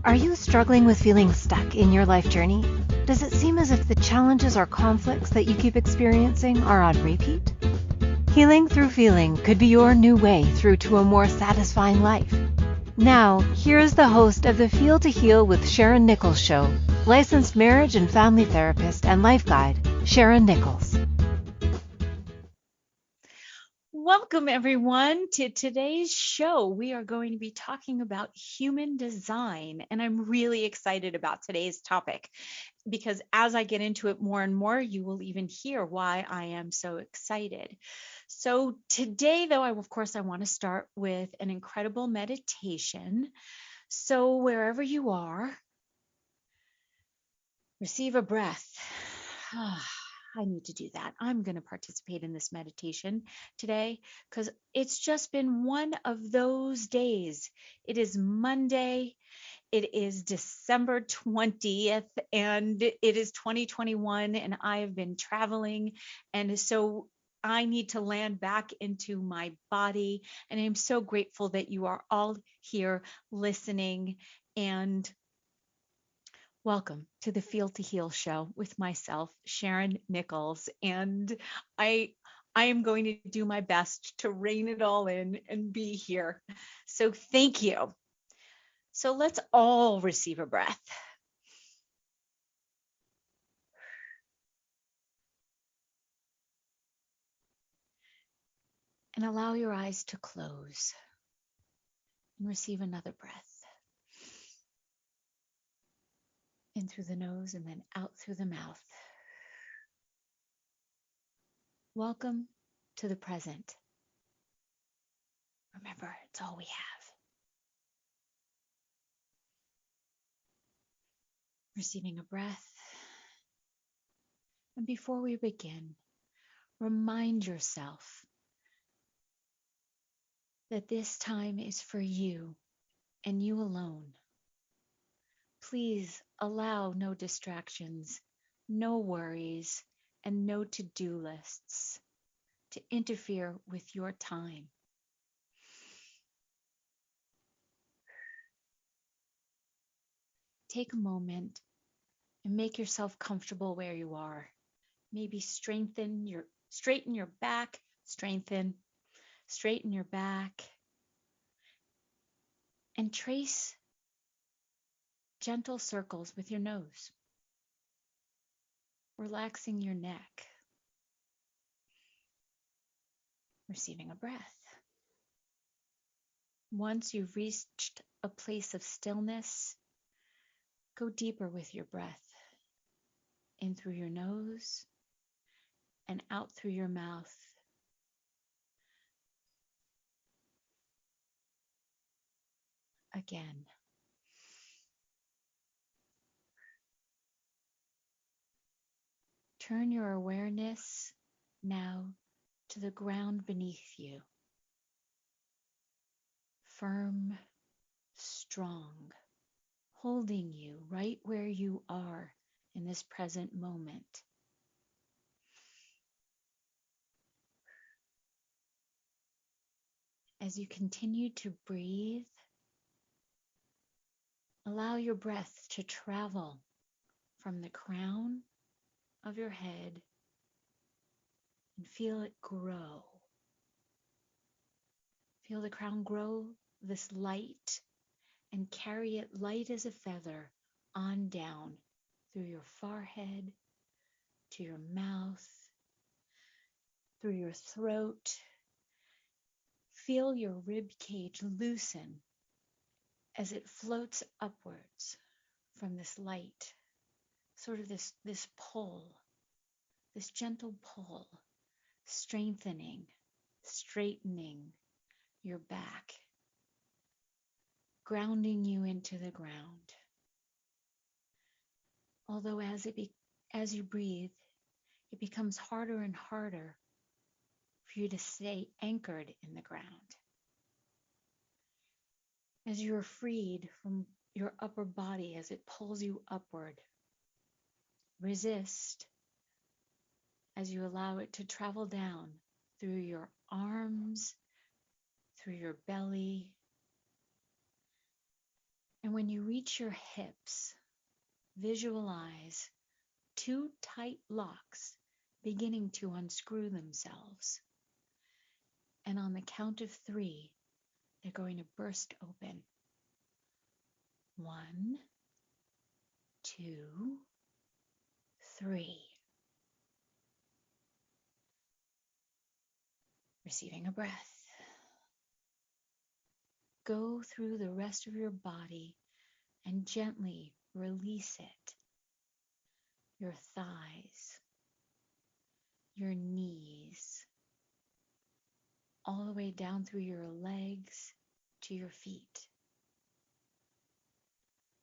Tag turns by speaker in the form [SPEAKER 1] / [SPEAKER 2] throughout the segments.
[SPEAKER 1] Are you struggling with feeling stuck in your life journey? Does it seem as if the challenges or conflicts that you keep experiencing are on repeat? Healing through feeling could be your new way through to a more satisfying life. Now, here is the host of the Feel to Heal with Sharyn Nichols show, licensed marriage and family therapist and life guide, Sharyn Nichols.
[SPEAKER 2] Welcome, everyone, to today's show. We are going to be talking about human design, and I'm really excited about today's topic because as I get into it more and more, you will even hear why I am so excited. So today, though, I want to start with an incredible meditation. So wherever you are, receive a breath. I need to do that. I'm going to participate in this meditation today because it's just been one of those days. It is Monday. It is December 20th and it is 2021 and I have been traveling. And so I need to land back into my body. And I'm so grateful that you are all here listening, and welcome to the Feel to Heal show with myself, Sharyn Nichols, and I am going to do my best to rein it all in and be here. So thank you. So let's all receive a breath. And allow your eyes to close and receive another breath. In through the nose and then out through the mouth. Welcome to the present. Remember, it's all we have. Receiving a breath. And before we begin, remind yourself that this time is for you and you alone. Please allow no distractions, no worries, and no to-do lists to interfere with your time. Take a moment and make yourself comfortable where you are. Maybe straighten your back, straighten your back, and trace gentle circles with your nose, relaxing your neck, receiving a breath. Once you've reached a place of stillness, go deeper with your breath, in through your nose and out through your mouth. Again. Turn your awareness now to the ground beneath you. Firm, strong, holding you right where you are in this present moment. As you continue to breathe, allow your breath to travel from the crown of your head and feel it grow. Feel the crown grow this light and carry it light as a feather on down through your forehead, to your mouth, through your throat. Feel your rib cage loosen as it floats upwards from this light, sort of this pull, this gentle pull, strengthening, straightening your back, grounding you into the ground. Although as you breathe, it becomes harder and harder for you to stay anchored in the ground. As you are freed from your upper body as it pulls you upward, resist as you allow it to travel down through your arms, through your belly. And when you reach your hips, visualize two tight locks beginning to unscrew themselves. And on the count of 3, they're going to burst open. 1, 2, 3. Receiving a breath. Go through the rest of your body and gently release it. Your thighs, your knees, all the way down through your legs to your feet.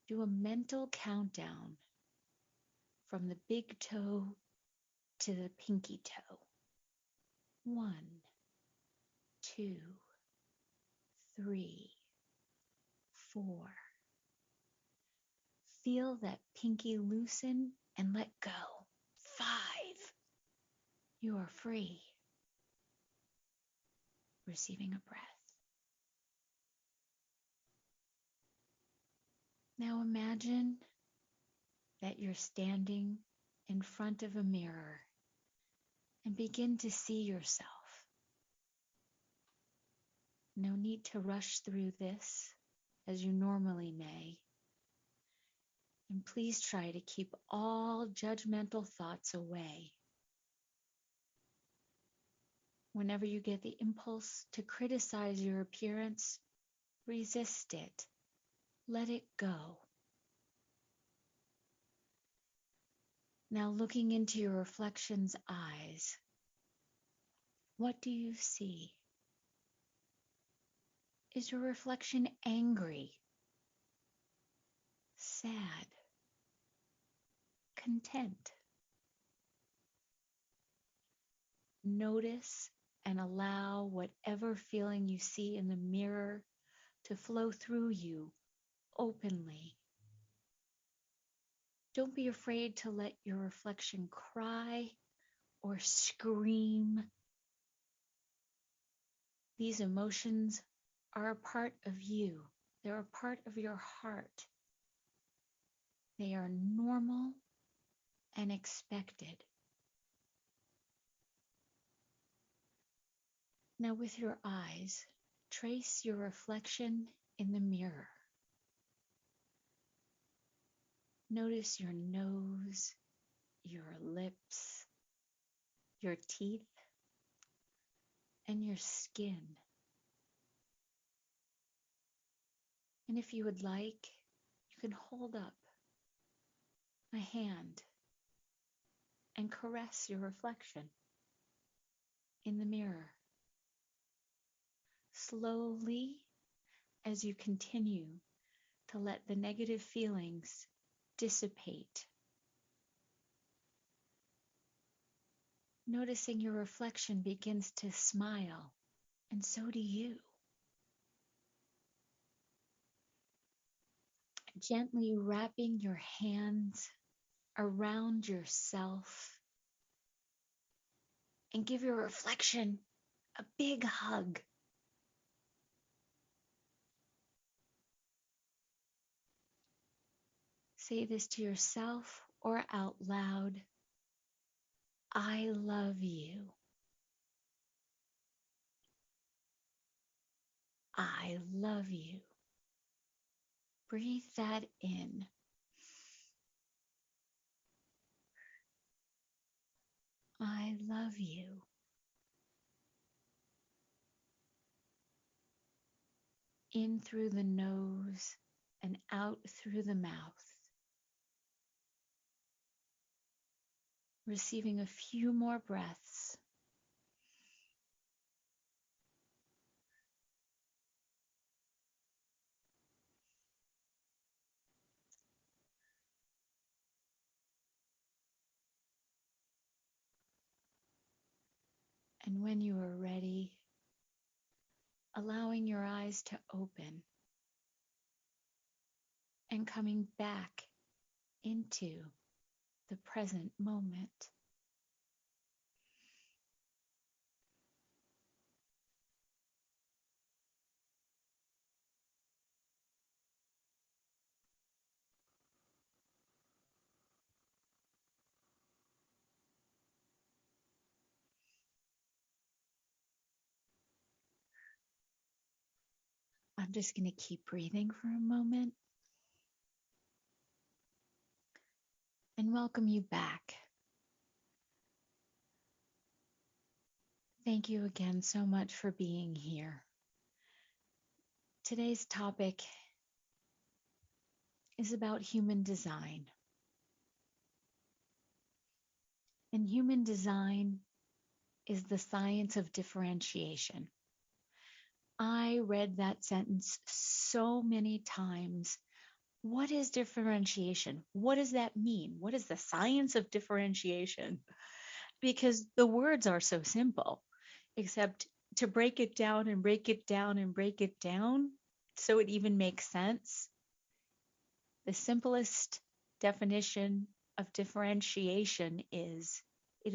[SPEAKER 2] Do a mental countdown from the big toe to the pinky toe. 1, 2, 3, 4. Feel that pinky loosen and let go. 5. You are free. Receiving a breath. Now imagine that you're standing in front of a mirror and begin to see yourself. No need to rush through this as you normally may. And please try to keep all judgmental thoughts away. Whenever you get the impulse to criticize your appearance, resist it. Let it go. Now looking into your reflection's eyes, what do you see? Is your reflection angry, sad, content? Notice and allow whatever feeling you see in the mirror to flow through you openly. Don't be afraid to let your reflection cry or scream. These emotions are a part of you. They're a part of your heart. They are normal and expected. Now with your eyes, trace your reflection in the mirror. Notice your nose, your lips, your teeth, and your skin. And if you would like, you can hold up a hand and caress your reflection in the mirror. Slowly, as you continue to let the negative feelings dissipate, noticing your reflection begins to smile, and so do you. Gently wrapping your hands around yourself and give your reflection a big hug. Say this to yourself or out loud. I love you. I love you. Breathe that in. I love you. In through the nose and out through the mouth. Receiving a few more breaths. And when you are ready, allowing your eyes to open and coming back into the present moment. I'm just going to keep breathing for a moment and welcome you back. Thank you again so much for being here. Today's topic is about human design. And human design is the science of differentiation. I read that sentence so many times. What is differentiation? What does that mean? What is the science of differentiation? Because the words are so simple, except to break it down and break it down and break it down so it even makes sense. The simplest definition of differentiation is it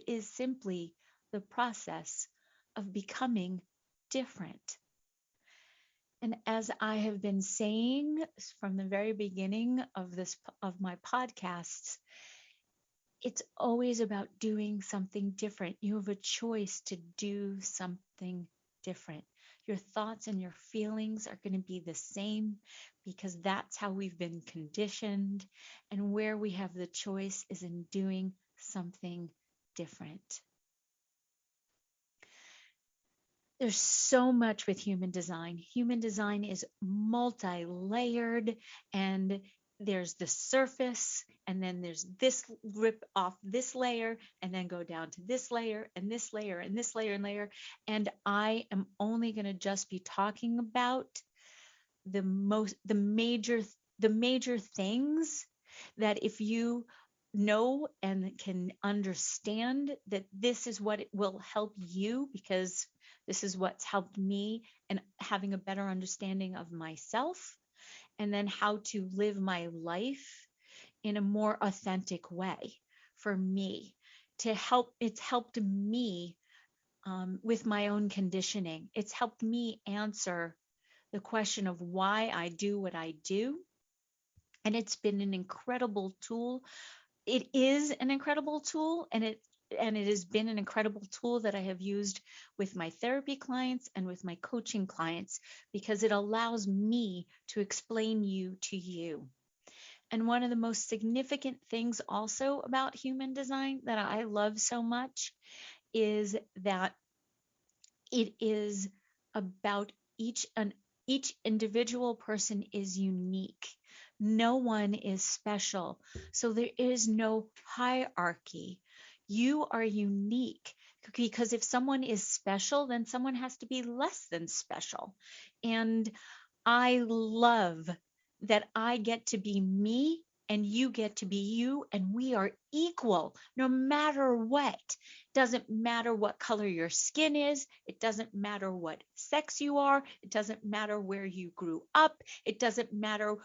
[SPEAKER 2] is simply the process of becoming different. And as I have been saying from the very beginning of my podcasts, it's always about doing something different. You have a choice to do something different. Your thoughts and your feelings are going to be the same because that's how we've been conditioned. And where we have the choice is in doing something different. There's so much with human design. Human design is multi-layered, and there's the surface, and then there's this rip off this layer, and then go down to this layer, and this layer, and this layer, and layer. And I am only going to just be talking about the major things that if you know and can understand that this is what it will help you, because this is what's helped me and having a better understanding of myself, and then how to live my life in a more authentic way for me it's helped me with my own conditioning. It's helped me answer the question of why I do what I do. And it's been an incredible tool. It is an incredible tool, and it has been an incredible tool that I have used with my therapy clients and with my coaching clients, because it allows me to explain you to you. And one of the most significant things also about human design that I love so much is that it is about each individual person is unique. No one is special. So there is no hierarchy. You are unique, because if someone is special, then someone has to be less than special. And I love that I get to be me and you get to be you, and we are equal no matter what. Doesn't matter what color your skin is. It doesn't matter what sex you are. It doesn't matter where you grew up. It doesn't matter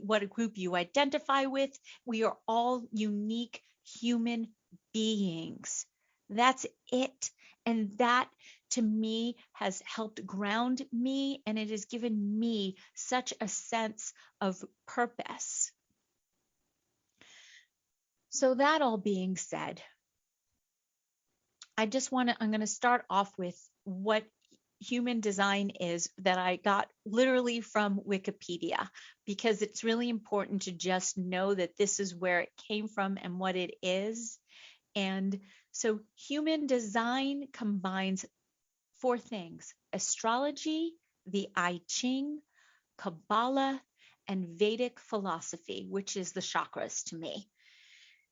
[SPEAKER 2] what group you identify with. We are all unique human beings. That's it. And that, to me, has helped ground me, and it has given me such a sense of purpose. So that all being said, I'm going to start off with what human design is, that I got literally from Wikipedia, because it's really important to just know that this is where it came from and what it is. And so human design combines 4 things: astrology, the I Ching, Kabbalah, and Vedic philosophy, which is the chakras to me.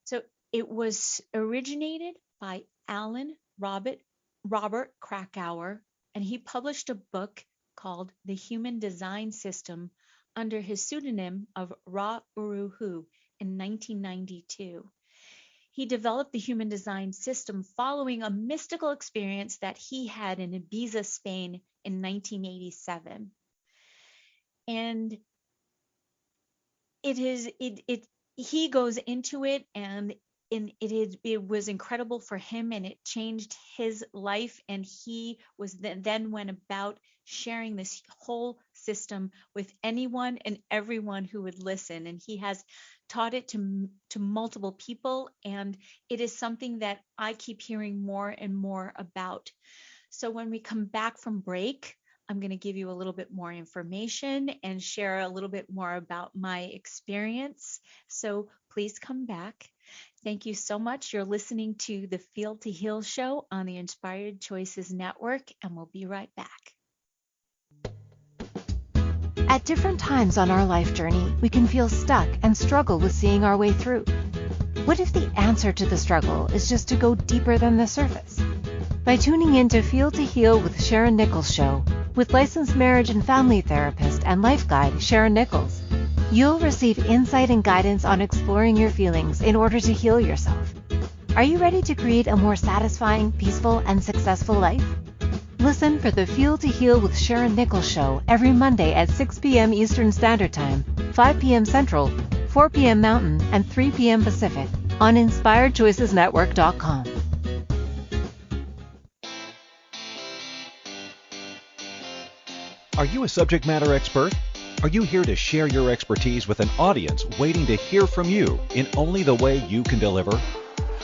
[SPEAKER 2] So it was originated by Alan Robert Krakauer, and he published a book called The Human Design System under his pseudonym of Ra Uru Hu in 1992. He developed the human design system following a mystical experience that he had in Ibiza, Spain in 1987. And he goes into it, and it was incredible for him, and it changed his life, and he was then went about sharing this whole system with anyone and everyone who would listen, and he has taught it to multiple people, and it is something that I keep hearing more and more about. So when we come back from break, I'm going to give you a little bit more information and share a little bit more about my experience. So please come back. Thank you so much. You're listening to the Feel to Heal show on the Inspired Choices Network, and we'll be right back.
[SPEAKER 1] At different times on our life journey, we can feel stuck and struggle with seeing our way through. What if the answer to the struggle is just to go deeper than the surface? By tuning in to Feel to Heal with Sharyn Nichols show, with licensed marriage and family therapist and life guide Sharyn Nichols, you'll receive insight and guidance on exploring your feelings in order to heal yourself. Are you ready to create a more satisfying, peaceful, and successful life? Listen for the Feel to Heal with Sharyn Nichols show every Monday at 6 p.m. Eastern Standard Time, 5 p.m. Central, 4 p.m. Mountain, and 3 p.m. Pacific on InspiredChoicesNetwork.com.
[SPEAKER 3] Are you a subject matter expert? Are you here to share your expertise with an audience waiting to hear from you in only the way you can deliver?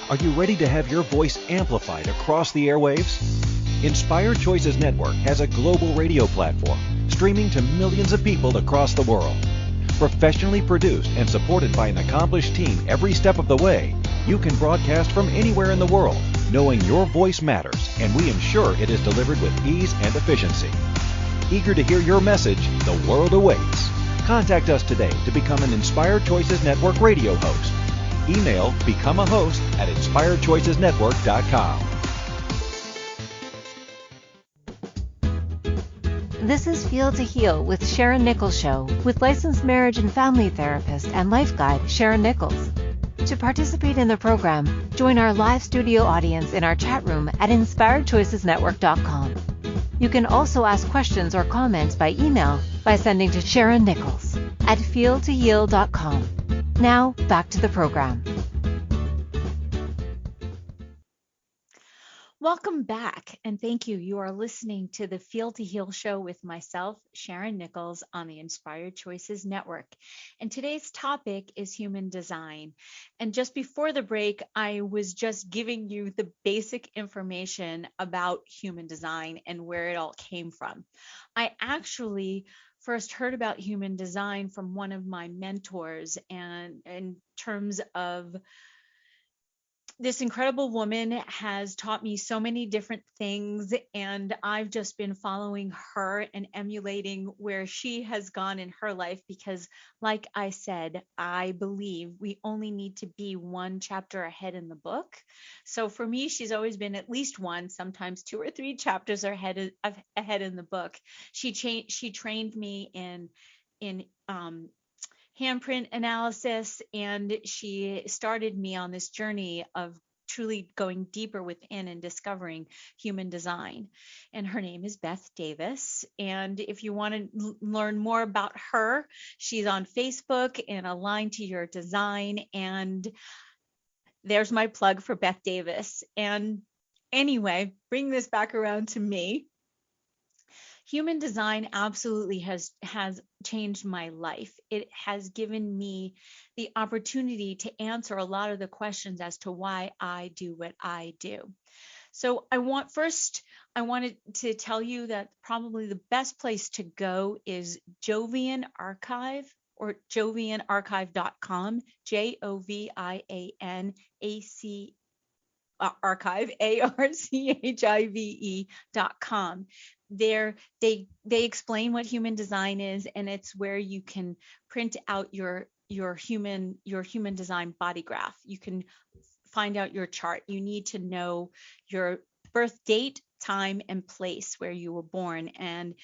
[SPEAKER 3] Are you ready to have your voice amplified across the airwaves? Inspired Choices Network has a global radio platform streaming to millions of people across the world. Professionally produced and supported by an accomplished team every step of the way, you can broadcast from anywhere in the world, knowing your voice matters, and we ensure it is delivered with ease and efficiency. Eager to hear your message, the world awaits. Contact us today to become an Inspired Choices Network radio host. Email becomeahost@inspiredchoicesnetwork.com.
[SPEAKER 1] This is Feel to Heal with Sharyn Nichols show, with licensed marriage and family therapist and life guide Sharyn Nichols. To participate in the program, join our live studio audience in our chat room at InspiredChoicesNetwork.com. You can also ask questions or comments by email by sending to Sharyn Nichols at feeltoheal.com. Now, back to the program.
[SPEAKER 2] Welcome back, and thank you. You are listening to the Feel to Heal show with myself, Sharyn Nichols, on the Inspired Choices Network. And today's topic is human design. And just before the break, I was just giving you the basic information about human design and where it all came from. I actually first heard about human design from one of my mentors, and in terms of this incredible woman has taught me so many different things, and I've just been following her and emulating where she has gone in her life because, like I said, I believe we only need to be one chapter ahead in the book. So for me, she's always been at least one, sometimes 2 or 3 chapters ahead in the book. She trained me in handprint analysis, and she started me on this journey of truly going deeper within and discovering human design. And her name is Beth Davis. And if you want to learn more about her, she's on Facebook and Aligned to Your Design. And there's my plug for Beth Davis. And anyway, bring this back around to me. Human design absolutely has changed my life. It has given me the opportunity to answer a lot of the questions as to why I do what I do. So I wanted to tell you that probably the best place to go is Jovian Archive, or jovianarchive.com, JOVIANAC archive, ARCHIVE.com. There they explain what human design is, and it's where you can print out your human design body graph. You can find out your chart. You need to know your birth date, time, and place where you were born. And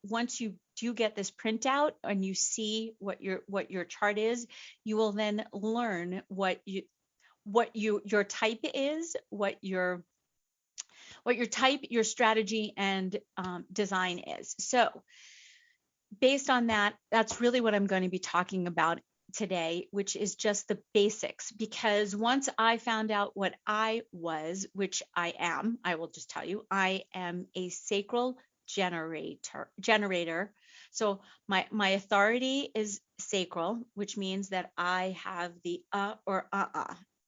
[SPEAKER 2] once you do get this printout and you see what your chart is, you will then learn what your type is, what your type, your strategy, and design is. So based on that, that's really what I'm going to be talking about today, which is just the basics. Because once I found out what I was, which I am, I will just tell you, I am a sacral generator. So my authority is sacral, which means that I have the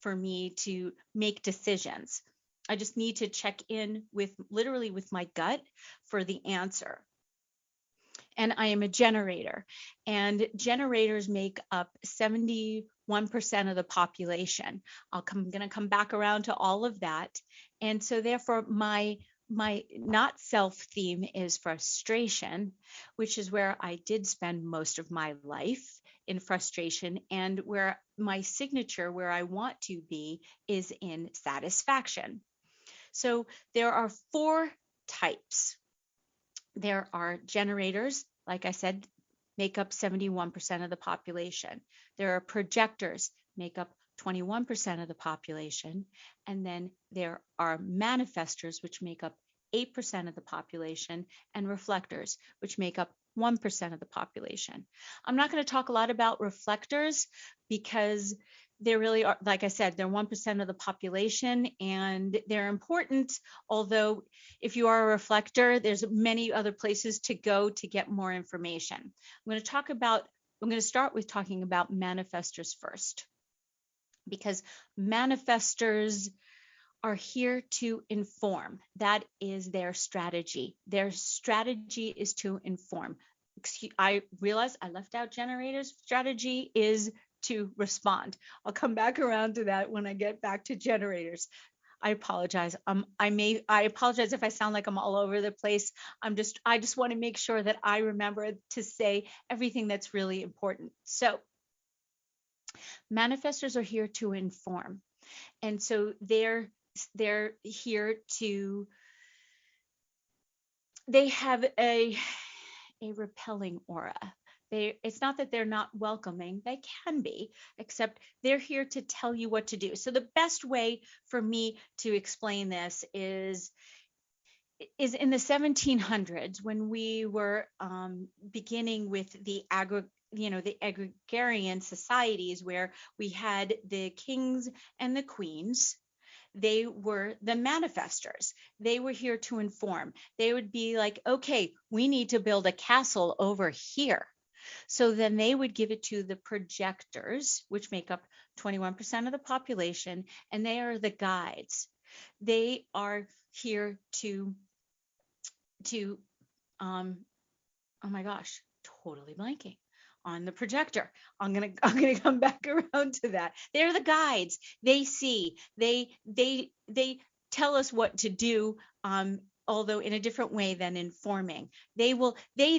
[SPEAKER 2] for me to make decisions. I just need to check in with my gut for the answer. and I am a generator. And generators make up 71% of the population. I'm going to come back around to all of that. And so therefore my not self theme is frustration, which is where I did spend most of my life, in frustration, and where my signature, where I want to be, is in satisfaction. So there are 4 types. There are generators, like I said, make up 71% of the population. There are projectors, make up 21% of the population. And then there are manifestors, which make up 8% of the population, and reflectors, which make up 1% of the population. I'm not going to talk a lot about reflectors because they really are, like I said, they're 1% of the population and they're important. Although if you are a reflector, there's many other places to go to get more information. I'm going to start with talking about manifestors first, because manifestors are here to inform. That is their strategy. Their strategy is to inform. I realize I left out generators. Strategy is to respond. I'll come back around to that when I get back to generators. I apologize. I apologize if I sound like I'm all over the place. I just want to make sure that I remember to say everything that's really important. So manifestors are here to inform. And so they're here to, they have a repelling aura. It's not that they're not welcoming, they can be, except they're here to tell you what to do. So the best way for me to explain this is in the 1700s, when we were beginning with the agrarian societies, where we had the kings and the queens. They were the manifestors. They were here to inform. They would be like, okay, we need to build a castle over here. So then they would give it to the projectors, which make up 21% of the population, and they are the guides. They are here to oh my gosh, totally blanking on the projector. I'm gonna come back around to that. They're the guides. They see. They tell us what to do. Although in a different way than informing. They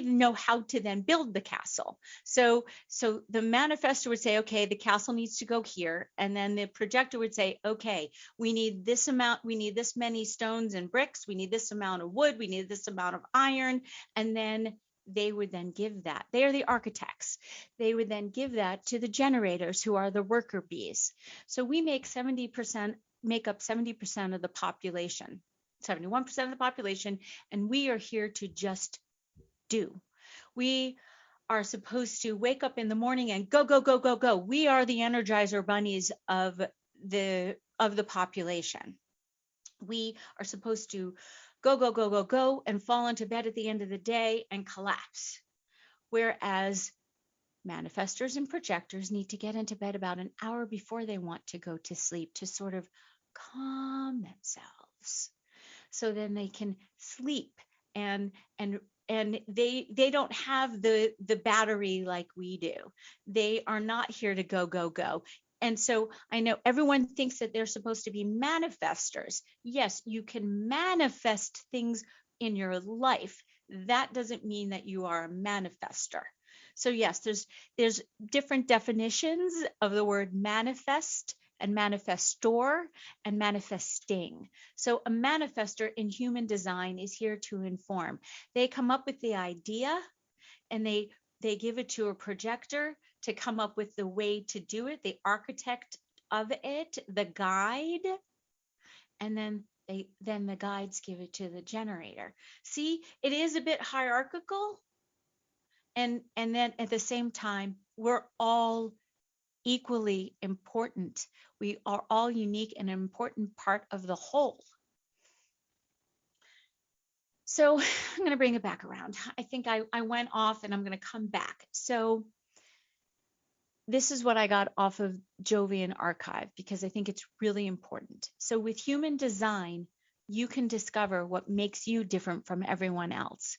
[SPEAKER 2] know how to then build the castle. So the manifestor would say, okay, the castle needs to go here. And then the projector would say, okay, we need this amount, we need this many stones and bricks, we need this amount of wood, we need this amount of iron. And then they would then give that. They are the architects. They would then give that to the generators, who are the worker bees. So we make up 70% of the population. 71% of the population, and we are here to just do. We are supposed to wake up in the morning and go, go, go, go, go. We are the Energizer bunnies of the population. We are supposed to go, go, go, go, go, and fall into bed at the end of the day and collapse. Whereas manifestors and projectors need to get into bed about an hour before they want to go to sleep, to sort of calm themselves. So then they can sleep, and they don't have the battery like we do. They are not here to go, go, go. And so I know everyone thinks that they're supposed to be manifestors. Yes, you can manifest things in your life. That doesn't mean that you are a manifestor. So yes, there's different definitions of the word manifest and manifestor and manifesting. So a manifestor in human design is here to inform. They come up with the idea and they give it to a projector to come up with the way to do it, the architect of it, the guide, and then the guides give it to the generator. See, it is a bit hierarchical, and then at the same time, we're all equally important. We are all unique and an important part of the whole. So I'm going to bring it back around. I think I went off and I'm going to come back. So this is what I got off of Jovian Archive, because I think it's really important. So with human design, you can discover what makes you different from everyone else.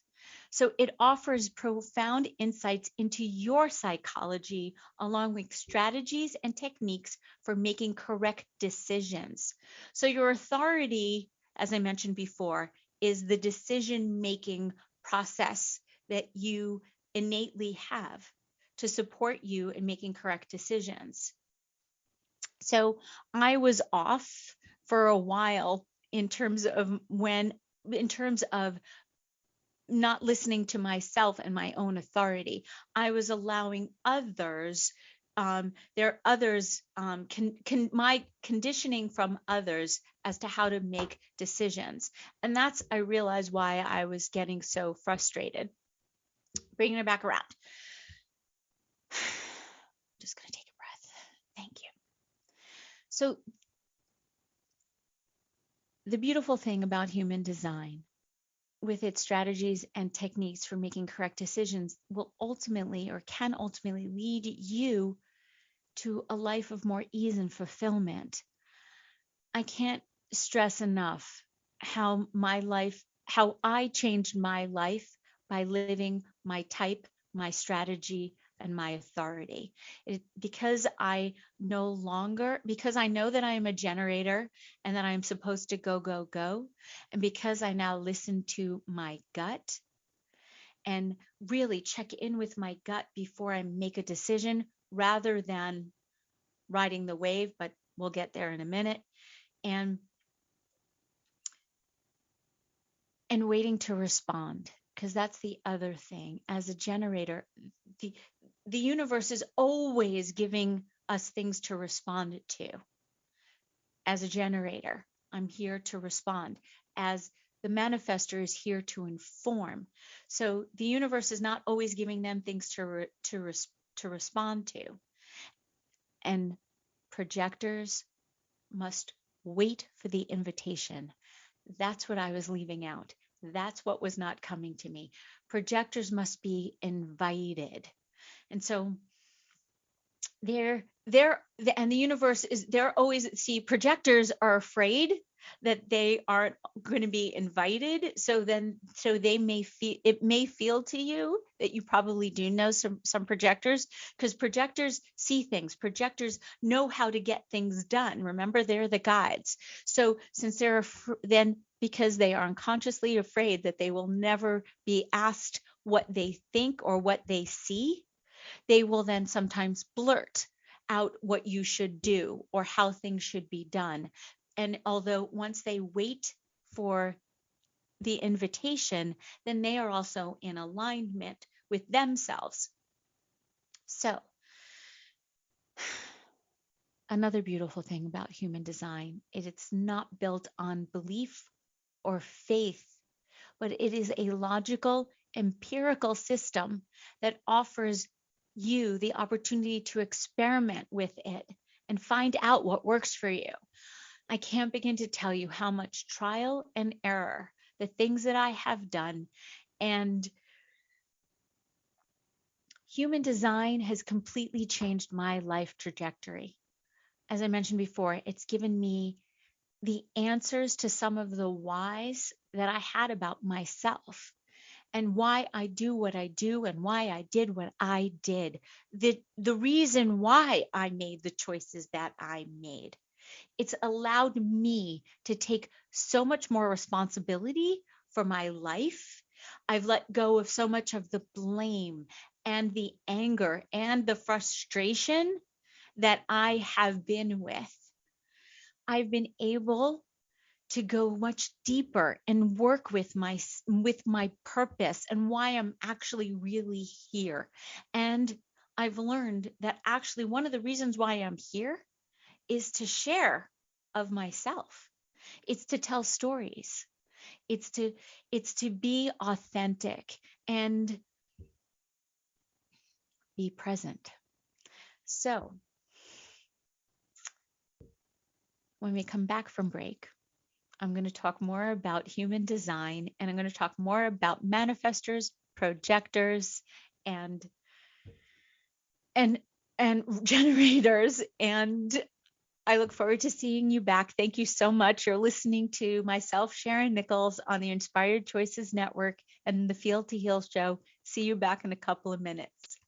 [SPEAKER 2] So it offers profound insights into your psychology, along with strategies and techniques for making correct decisions. So your authority, as I mentioned before, is the decision-making process that you innately have to support you in making correct decisions. So I was off for a while in terms of not listening to myself and my own authority. I was allowing others, my conditioning from others as to how to make decisions. And that's, I realized, why I was getting so frustrated. Bringing it back around. Just going to take a breath. Thank you. So the beautiful thing about human design, with its strategies and techniques for making correct decisions, will ultimately, or can ultimately, lead you to a life of more ease and fulfillment. I can't stress enough how I changed my life by living my type, my strategy, and my authority. Because I know that I am a generator and that I'm supposed to go, go, go, and because I now listen to my gut and really check in with my gut before I make a decision, rather than riding the wave, but we'll get there in a minute, and waiting to respond. Because that's the other thing. As a generator, the universe is always giving us things to respond to. As a generator, I'm here to respond. As the manifester is here to inform. So the universe is not always giving them things to respond to. And projectors must wait for the invitation. That's what I was leaving out. That's what was not coming to me. Projectors must be invited. And so and the universe is, they're always, projectors are afraid that they aren't going to be invited. So it may feel to you that you probably do know some projectors, because projectors see things. Projectors know how to get things done. Remember, they're the guides. So since because they are unconsciously afraid that they will never be asked what they think or what they see, they will then sometimes blurt out what you should do or how things should be done. And although once they wait for the invitation, then they are also in alignment with themselves. So another beautiful thing about human design is it's not built on belief or faith, but it is a logical, empirical system that offers you the opportunity to experiment with it and find out what works for you. I can't begin to tell you how much trial and error, the things that I have done, and human design has completely changed my life trajectory. As I mentioned before, it's given me the answers to some of the whys that I had about myself and why I do what I do and why I did what I did. The reason why I made the choices that I made. It's allowed me to take so much more responsibility for my life. I've let go of so much of the blame and the anger and the frustration that I have been with. I've been able to go much deeper and work with my purpose and why I'm actually really here. And I've learned that actually one of the reasons why I'm here is to share of myself. It's to tell stories. It's to be authentic and be present. So when we come back from break, I'm going to talk more about human design, and I'm going to talk more about manifestors, projectors, and generators. And I look forward to seeing you back. Thank you so much. You're listening to myself, Sharyn Nichols, on the Inspired Choices Network, and the Feel to Heal show. See you back in a couple of minutes.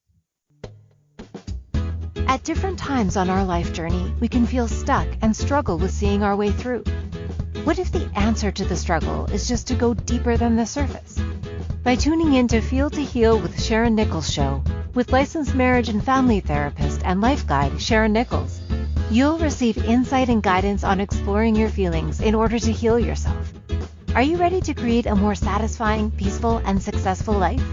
[SPEAKER 1] At different times on our life journey, we can feel stuck and struggle with seeing our way through. What if the answer to the struggle is just to go deeper than the surface? By tuning in to Feel to Heal with Sharyn Nichols show, with licensed marriage and family therapist and life guide Sharyn Nichols, you'll receive insight and guidance on exploring your feelings in order to heal yourself. Are you ready to create a more satisfying, peaceful, and successful life?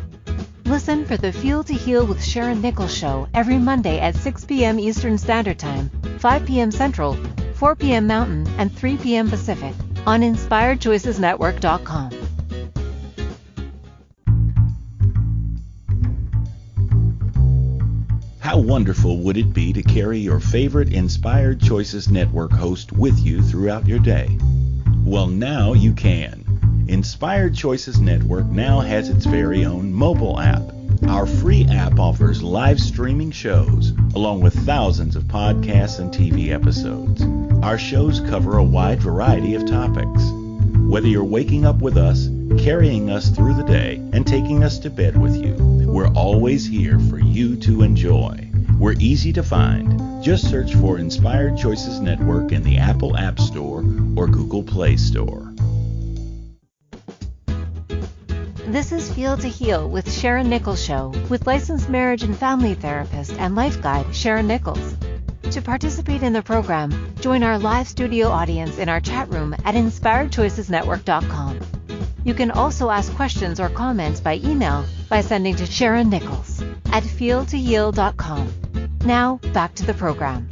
[SPEAKER 1] Listen for the Feel to Heal with Sharyn Nichols show every Monday at 6 p.m. Eastern Standard Time, 5 p.m. Central, 4 p.m. Mountain, and 3 p.m. Pacific on InspiredChoicesNetwork.com.
[SPEAKER 4] How wonderful would it be to carry your favorite Inspired Choices Network host with you throughout your day? Well, now you can. Inspired Choices Network now has its very own mobile app. Our free app offers live streaming shows, along with thousands of podcasts and TV episodes. Our shows cover a wide variety of topics. Whether you're waking up with us, carrying us through the day, and taking us to bed with you, we're always here for you to enjoy. We're easy to find. Just search for Inspired Choices Network in the Apple App Store or Google Play Store.
[SPEAKER 1] This is Feel to Heal with Sharyn Nichols show, with licensed marriage and family therapist and life guide Sharyn Nichols. To participate in the program, join our live studio audience in our chat room at InspiredChoicesNetwork.com. You can also ask questions or comments by email by sending to Sharyn Nichols at feeltoheal.com. Now, back to the program.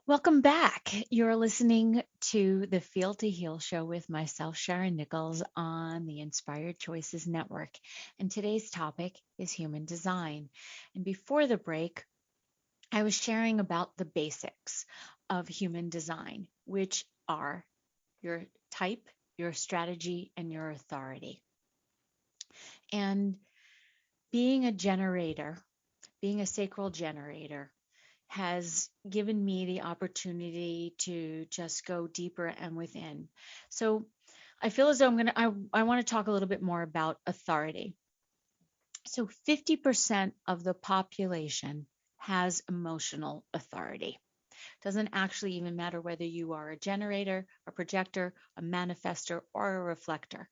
[SPEAKER 2] Welcome back. You're listening to the Feel to Heal show with myself, Sharyn Nichols, on the Inspired Choices Network. And today's topic is human design. And before the break, I was sharing about the basics of human design, which are your type, your strategy, and your authority. And being a generator, being a sacral generator, has given me the opportunity to just go deeper and within. So I feel as though I want to talk a little bit more about authority. So 50% of the population has emotional authority. Doesn't actually even matter whether you are a generator, a projector, a manifestor, or a reflector.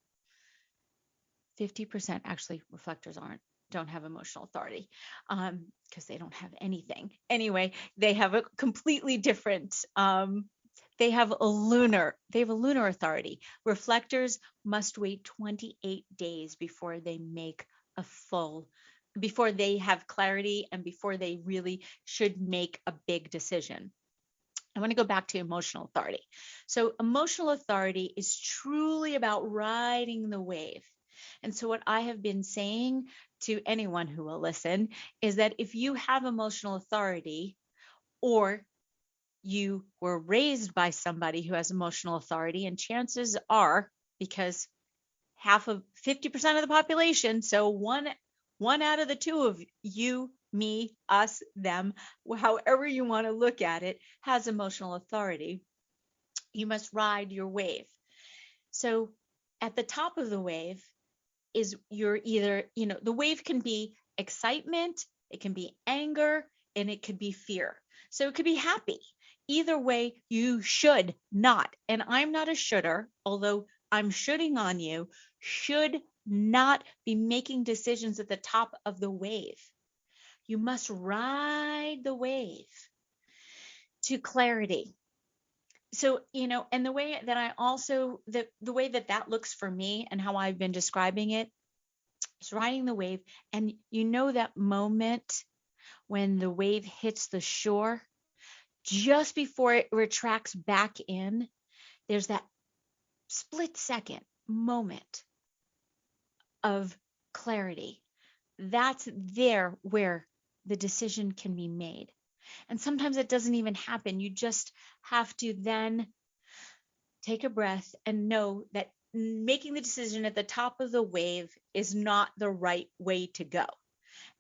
[SPEAKER 2] 50% actually, reflectors don't have emotional authority because they don't have anything. Anyway, they have a completely different, they have a lunar authority. Reflectors must wait 28 days before they make before they have clarity and before they really should make a big decision. I want to go back to emotional authority. So emotional authority is truly about riding the wave. And so what I have been saying to anyone who will listen is that if you have emotional authority, or you were raised by somebody who has emotional authority, and chances are, because 50% of the population, so one out of the two of you, me, us, them, however you want to look at it, has emotional authority, you must ride your wave. So at the top of the wave is you're either, the wave can be excitement, it can be anger, and it could be fear. So it could be happy. Either way, you should not, and I'm not a shoulder, although I'm shoulding on you, should not be making decisions at the top of the wave. You must ride the wave to clarity. So, and the way that I also, the way that looks for me and how I've been describing it is riding the wave. And that moment when the wave hits the shore, just before it retracts back in, there's that split second moment of clarity. That's there where the decision can be made. And sometimes it doesn't even happen. You just have to then take a breath and know that making the decision at the top of the wave is not the right way to go.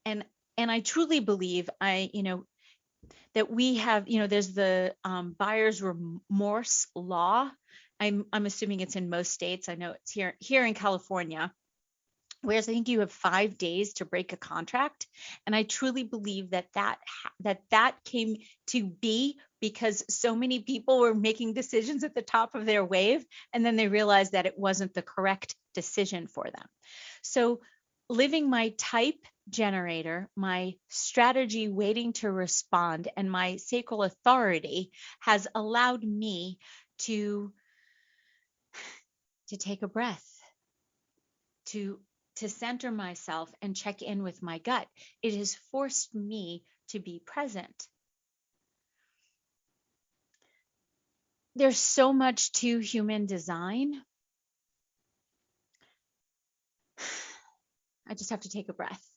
[SPEAKER 2] And I truly believe that we have, there's the buyer's remorse law, I'm assuming it's in most states. I know it's here in California. Whereas I think you have 5 days to break a contract, and I truly believe that came to be because so many people were making decisions at the top of their wave, and then they realized that it wasn't the correct decision for them. So living my type generator, my strategy waiting to respond, and my sacral authority has allowed me to take a breath, to center myself and check in with my gut. It has forced me to be present. There's so much to human design. I just have to take a breath.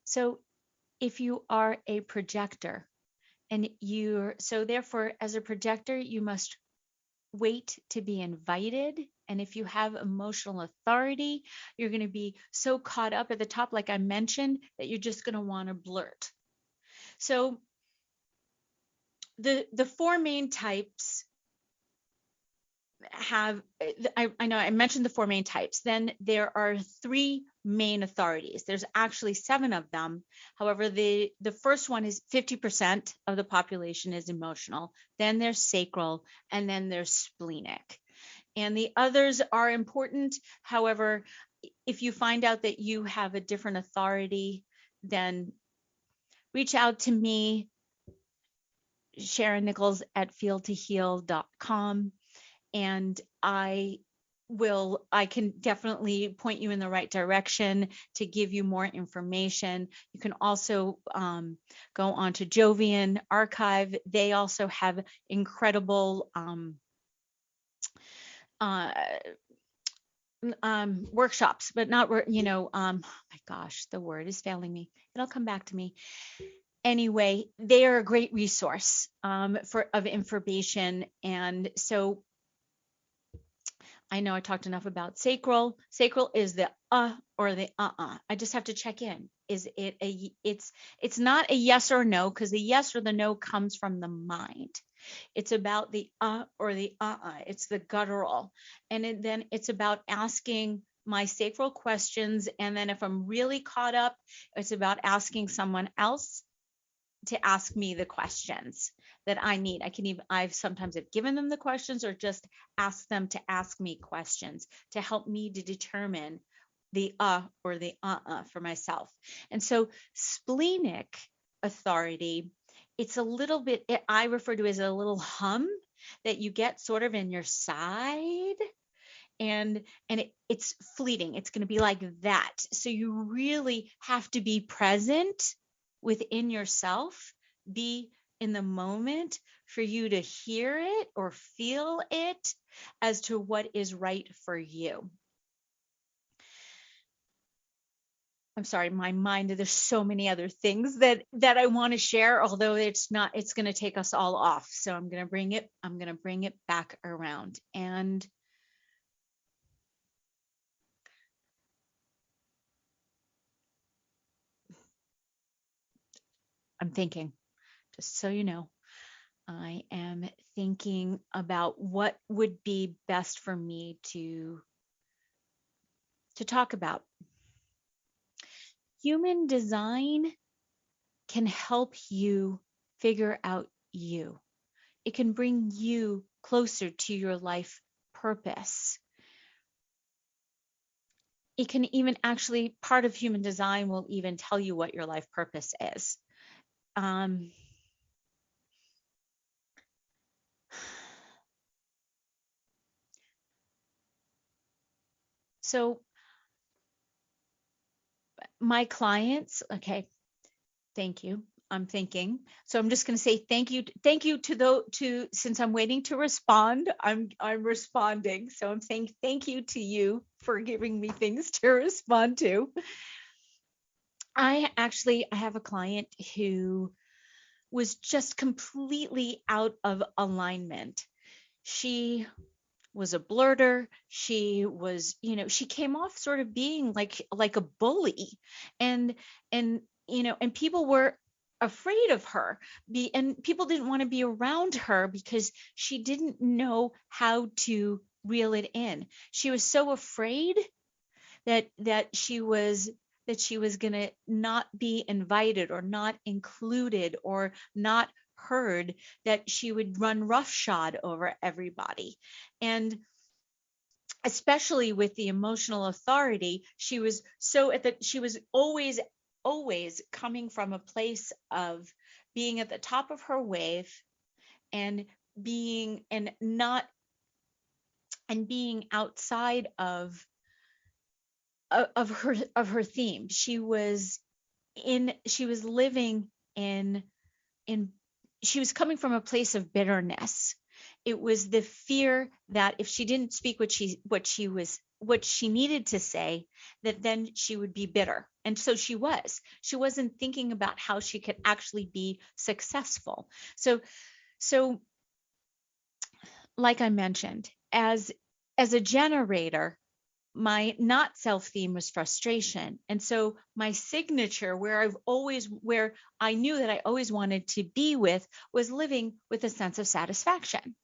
[SPEAKER 2] So if you are a projector and therefore as a projector, you must wait to be invited. And if you have emotional authority, you're going to be so caught up at the top, like I mentioned, that you're just going to want to blurt. So the four main types have, I know I mentioned the four main types. Then there are three main authorities. There's actually 7 of them. However, the first one is 50% of the population is emotional. Then there's sacral, and then there's splenic. And the others are important. However, if you find out that you have a different authority, then reach out to me, Sharyn Nichols at feeltoheal.com. And I can definitely point you in the right direction to give you more information. You can also go on to Jovian Archive. They also have incredible workshops, but not, my gosh, the word is failing me. It'll come back to me. Anyway, they are a great resource of information. And so I know I talked enough about sacral. Sacral is the or the I just have to check in. Is it it's not a yes or no, because the yes or the no comes from the mind. It's about the or the It's the guttural. And then it's about asking my sacral questions. And then if I'm really caught up, it's about asking someone else to ask me the questions that I need. I've sometimes have given them the questions, or just ask them to ask me questions to help me to determine the or the for myself. And so splenic authority, it's a little bit, I refer to as a little hum that you get sort of in your side. And it's fleeting. It's going to be like that. So you really have to be present within yourself, be in the moment for you to hear it or feel it as to what is right for you. I'm sorry, my mind, there's so many other things that I want to share, although it's going to take us all off. So I'm going to bring it back around. And I'm thinking, just so you know, I am thinking about what would be best for me to talk about. Human design can help you figure out you. It can bring you closer to your life purpose. It can even actually, part of human design will even tell you what your life purpose is. So my clients, okay, thank you. I'm thinking. So I'm just going to say thank you to since I'm waiting to respond, I'm responding. So I'm saying thank you to you for giving me things to respond to. I have a client who was just completely out of alignment. She was a blurter. She was, she came off sort of being like a bully, and people were afraid of her, and people didn't want to be around her because she didn't know how to reel it in. She was so afraid that she was going to not be invited or not included or not heard, that she would run roughshod over everybody. And especially with the emotional authority, she was always coming from a place of being at the top of her wave and being outside of her theme. She was living in she was coming from a place of bitterness. It was the fear that if she didn't speak what she needed to say, that then she would be bitter. And so she wasn't thinking about how she could actually be successful. So like I mentioned, as a generator, my not self theme was frustration. And so my signature, where I knew that I always wanted to be with, was living with a sense of satisfaction.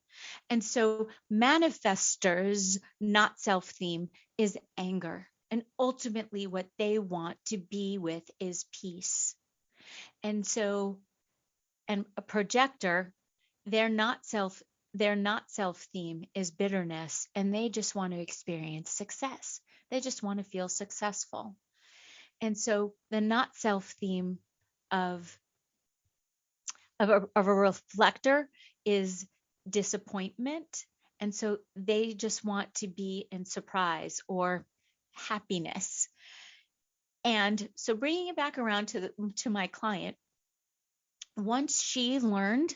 [SPEAKER 2] And so manifestors' not self theme is anger. And ultimately what they want to be with is peace. And a projector, their not self theme is bitterness, and they just want to experience success. They just want to feel successful. And so the not self theme of a reflector is disappointment. And so they just want to be in surprise or happiness. And so bringing it back around to my client, once she learned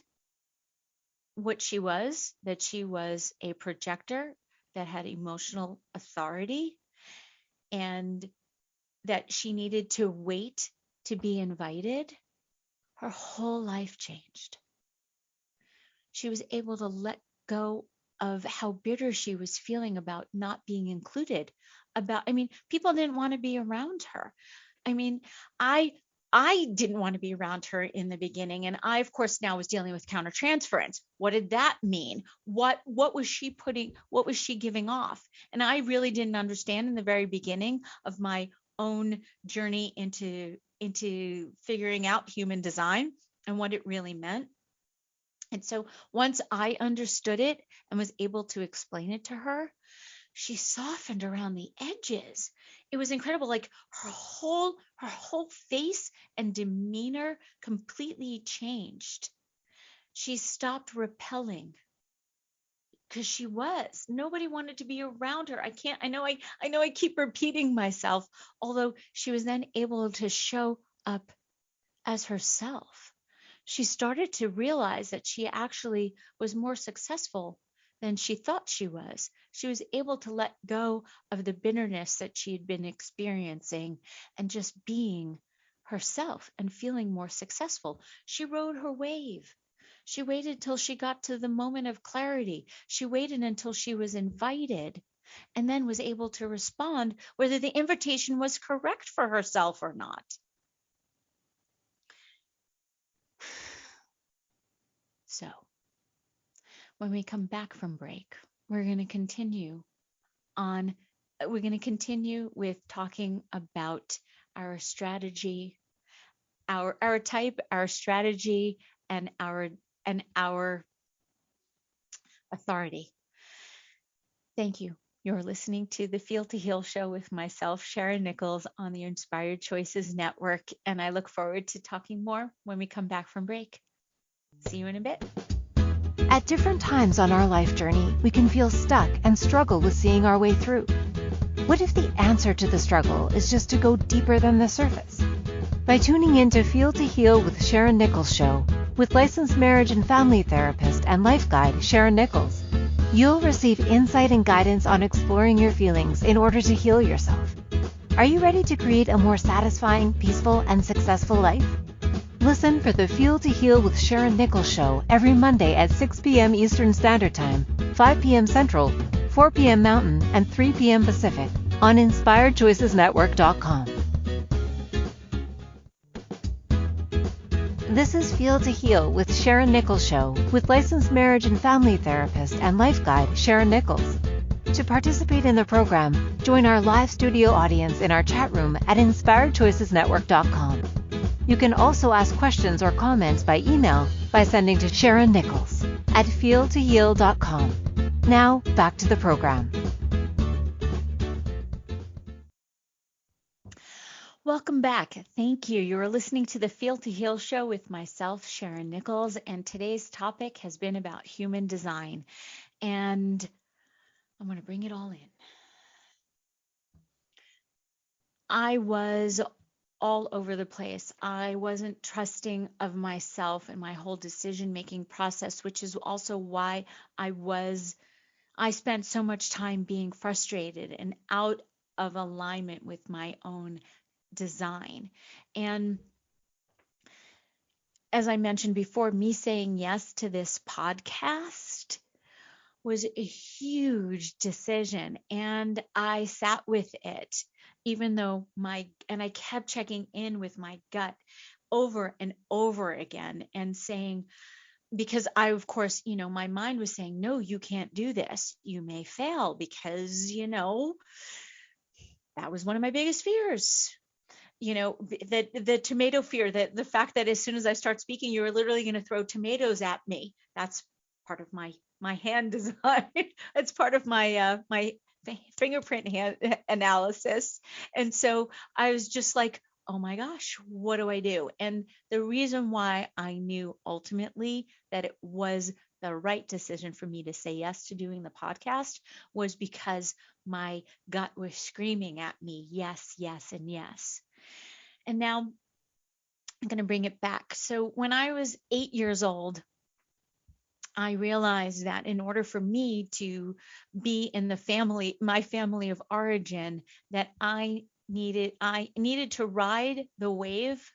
[SPEAKER 2] what she was, that she was a projector that had emotional authority, and that she needed to wait to be invited, her whole life changed. She was able to let go of how bitter she was feeling about not being included. People didn't want to be around her. I didn't want to be around her in the beginning. And I, of course, now was dealing with countertransference. What did that mean? What was she giving off? And I really didn't understand in the very beginning of my own journey into figuring out human design and what it really meant. And so once I understood it and was able to explain it to her, she softened around the edges. It was incredible. Like her whole face and demeanor completely changed. She stopped repelling because nobody wanted to be around her. I know I keep repeating myself, although she was then able to show up as herself. She started to realize that she actually was more successful than she thought she was. She was able to let go of the bitterness that she had been experiencing and just being herself and feeling more successful. She rode her wave. She waited till she got to the moment of clarity. She waited until she was invited and then was able to respond whether the invitation was correct for herself or not. So, when we come back from break, we're going to continue with talking about our strategy, our type, our strategy, and our authority. Thank you. You're listening to the Feel to Heal show with myself, Sharyn Nichols, on the Inspired Choices Network, and I look forward to talking more when we come back from break. See you in a bit.
[SPEAKER 1] At different times on our life journey, we can feel stuck and struggle with seeing our way through. What if the answer to the struggle is just to go deeper than the surface? By tuning in to Feel to Heal with Sharyn Nichols show, with licensed marriage and family therapist and life guide Sharyn Nichols, you'll receive insight and guidance on exploring your feelings in order to heal yourself. Are you ready to create a more satisfying, peaceful, and successful life? Listen for the Feel to Heal with Sharyn Nichols show every Monday at 6 p.m. Eastern Standard Time, 5 p.m. Central, 4 p.m. Mountain, and 3 p.m. Pacific on InspiredChoicesNetwork.com. This is Feel to Heal with Sharyn Nichols Show with licensed marriage and family therapist and life guide Sharyn Nichols. To participate in the program, join our live studio audience in our chat room at inspiredchoicesnetwork.com. You can also ask questions or comments by email by sending to Sharyn Nichols at feeltoheal.com. Now, back to the program.
[SPEAKER 2] Welcome back. Thank you. You are listening to the Feel to Heal show with myself, Sharyn Nichols, and today's topic has been about human design. And I'm going to bring it all in. I was all over the place. I wasn't trusting of myself and my whole decision-making process, which is also why I spent so much time being frustrated and out of alignment with my own design. And as I mentioned before, me saying yes to this podcast was a huge decision, and I sat with it, even though and I kept checking in with my gut over and over again and saying, because I, of course, my mind was saying, no, you can't do this. You may fail because, that was one of my biggest fears. The tomato fear, that the fact that as soon as I start speaking, you're literally going to throw tomatoes at me. That's part of my hand design. It's part of my fingerprint hand analysis. And so I was just like, oh my gosh, what do I do? And the reason why I knew ultimately that it was the right decision for me to say yes to doing the podcast was because my gut was screaming at me, yes, yes, and yes. And now I'm going to bring it back. So when I was 8 years old, I realized that in order for me to be in my family of origin, that I needed to ride the wave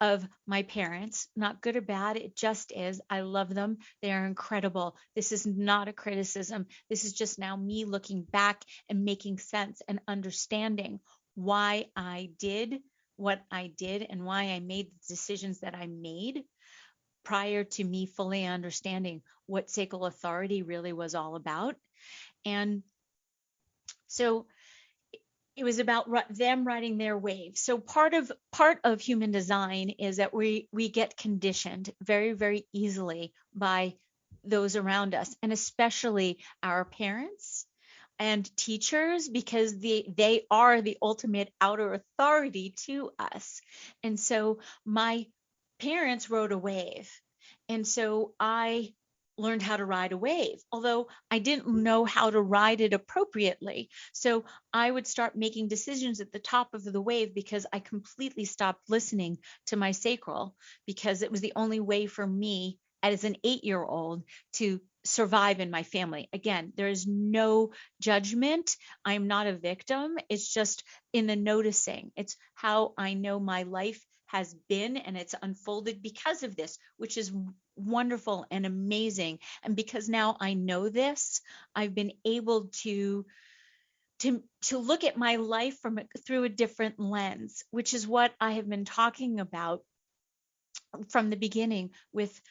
[SPEAKER 2] of my parents, not good or bad. It just is. I love them. They are incredible. This is not a criticism. This is just now me looking back and making sense and understanding why I did what I did and why I made the decisions that I made prior to me fully understanding what sacral authority really was all about. And so it was about them riding their wave. So part of human design is that we get conditioned very, very easily by those around us, and especially our parents and teachers, because they are the ultimate outer authority to us. And so my parents rode a wave, and so I learned how to ride a wave, although I didn't know how to ride it appropriately. So I would start making decisions at the top of the wave because I completely stopped listening to my sacral, because it was the only way for me as an 8-year-old to survive in my family. Again, there is no judgment. I'm not a victim. It's just in the noticing. It's how I know my life has been, and it's unfolded because of this, which is wonderful and amazing. And because now I know this, I've been able to look at my life through a different lens, which is what I have been talking about from the beginning with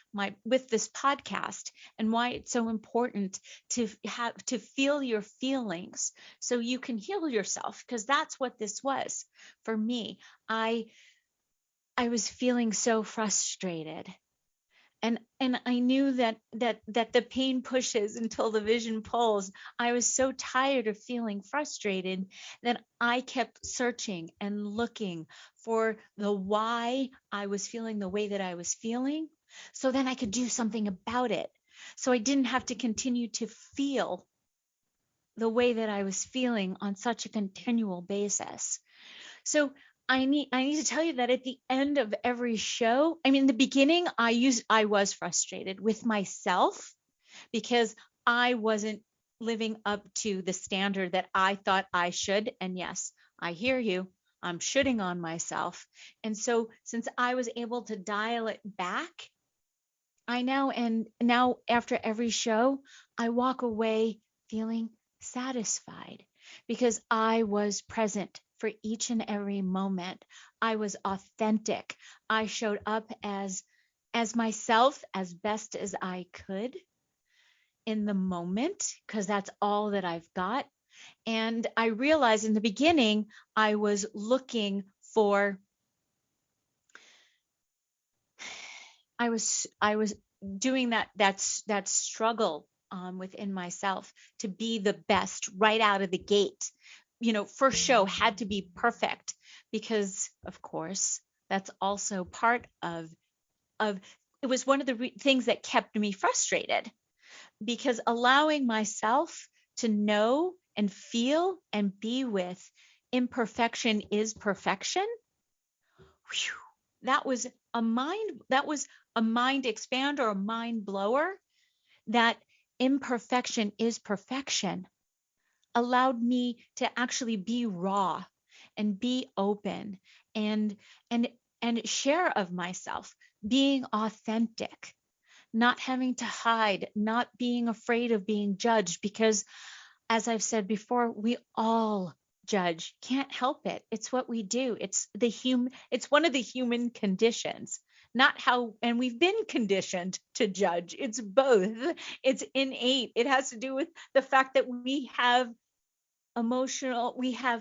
[SPEAKER 2] this podcast, and why it's so important to feel your feelings so you can heal yourself, because that's what this was for me. I was feeling so frustrated, and I knew that the pain pushes until the vision pulls. I was so tired of feeling frustrated that I kept searching and looking for the why I was feeling the way that I was feeling, so then I could do something about it. So I didn't have to continue to feel the way that I was feeling on such a continual basis. So I need to tell you that at the end of every show, in the beginning, I was frustrated with myself because I wasn't living up to the standard that I thought I should. And yes, I hear you. I'm shitting on myself. And so since I was able to dial it back, now after every show, I walk away feeling satisfied because I was present for each and every moment. I was authentic. I showed up as as myself as best as I could in the moment, because that's all that I've got. And I realized in the beginning, I was looking for, I was doing that struggle within myself to be the best right out of the gate. First show had to be perfect because, of course, that's also part of it was one of the things that kept me frustrated, because allowing myself to know and feel and be with imperfection is perfection. Whew, that was a mind expander or a mind blower. That imperfection is perfection allowed me to actually be raw and be open and share of myself, being authentic, not having to hide, not being afraid of being judged, because as I've said before, we all judge. Can't help it. It's what we do. It's one of the human conditions. Not how, and we've been conditioned to judge. It's both. It's innate. It has to do with the fact that we have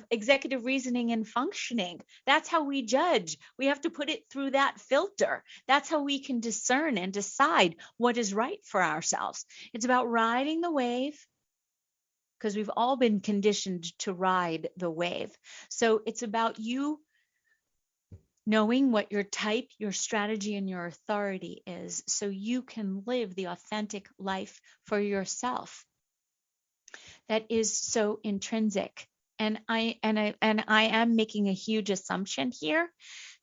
[SPEAKER 2] executive reasoning and functioning. That's how we judge. We have to put it through that filter. That's how we can discern and decide what is right for ourselves. It's about riding the wave, because we've all been conditioned to ride the wave. So it's about you knowing what your type, your strategy, and your authority is, so you can live the authentic life for yourself that is so intrinsic. And I am making a huge assumption here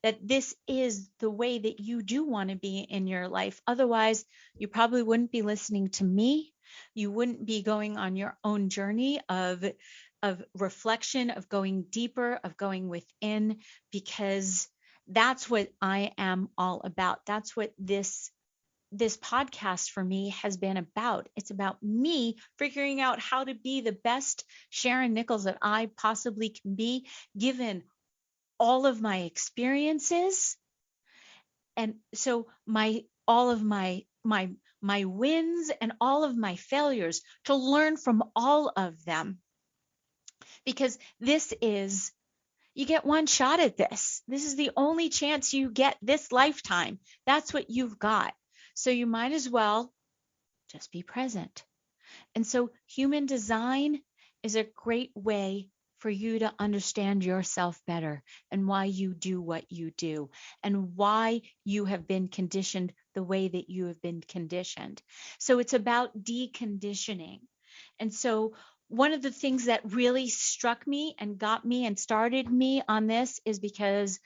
[SPEAKER 2] that this is the way that you do want to be in your life. Otherwise, you probably wouldn't be listening to me. You wouldn't be going on your own journey of reflection, of going deeper, of going within, because that's what I am all about. That's what this podcast for me has been about. It's about me figuring out how to be the best Sharyn Nichols that I possibly can be, given all of my experiences. And so all of my wins and all of my failures, to learn from all of them. Because you get one shot at this. This is the only chance you get this lifetime. That's what you've got. So you might as well just be present. And so human design is a great way for you to understand yourself better, and why you do what you do, and why you have been conditioned the way that you have been conditioned. So it's about deconditioning. And so one of the things that really struck me and got me and started me on this is because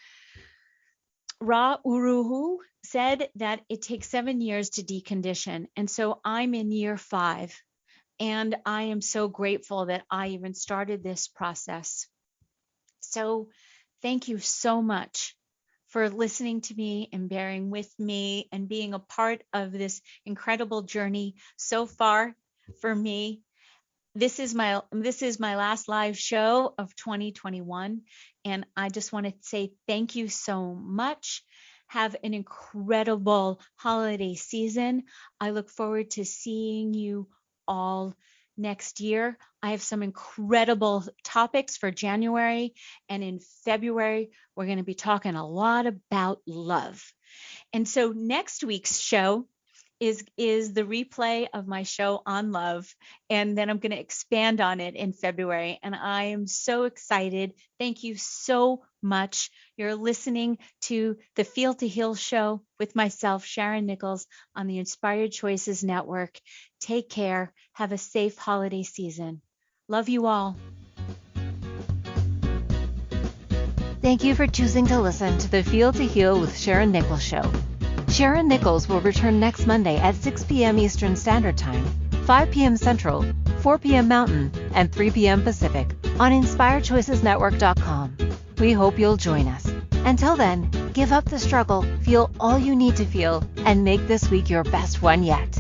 [SPEAKER 2] Ra Uru Hu said that it takes 7 years to decondition. And so I'm in year 5. And I am so grateful that I even started this process. So thank you so much for listening to me and bearing with me and being a part of this incredible journey so far for me. This is my last live show of 2021, and I just want to say thank you so much. Have an incredible holiday season. I look forward to seeing you all next year. I have some incredible topics for January, and in February we're going to be talking a lot about love. And so next week's show is the replay of my show on love, and then I'm going to expand on it in February, and I am so excited. Thank you so much. You're listening to the Feel to Heal show with myself, Sharyn Nichols, on the Inspired Choices Network. Take care. Have a safe holiday season. Love you all.
[SPEAKER 1] Thank you for choosing to listen to the Feel to Heal with Sharyn Nichols show. Sharyn Nichols will return next Monday at 6 p.m. Eastern Standard Time, 5 p.m. Central, 4 p.m. Mountain, and 3 p.m. Pacific on InspiredChoicesNetwork.com. We hope you'll join us. Until then, give up the struggle, feel all you need to feel, and make this week your best one yet.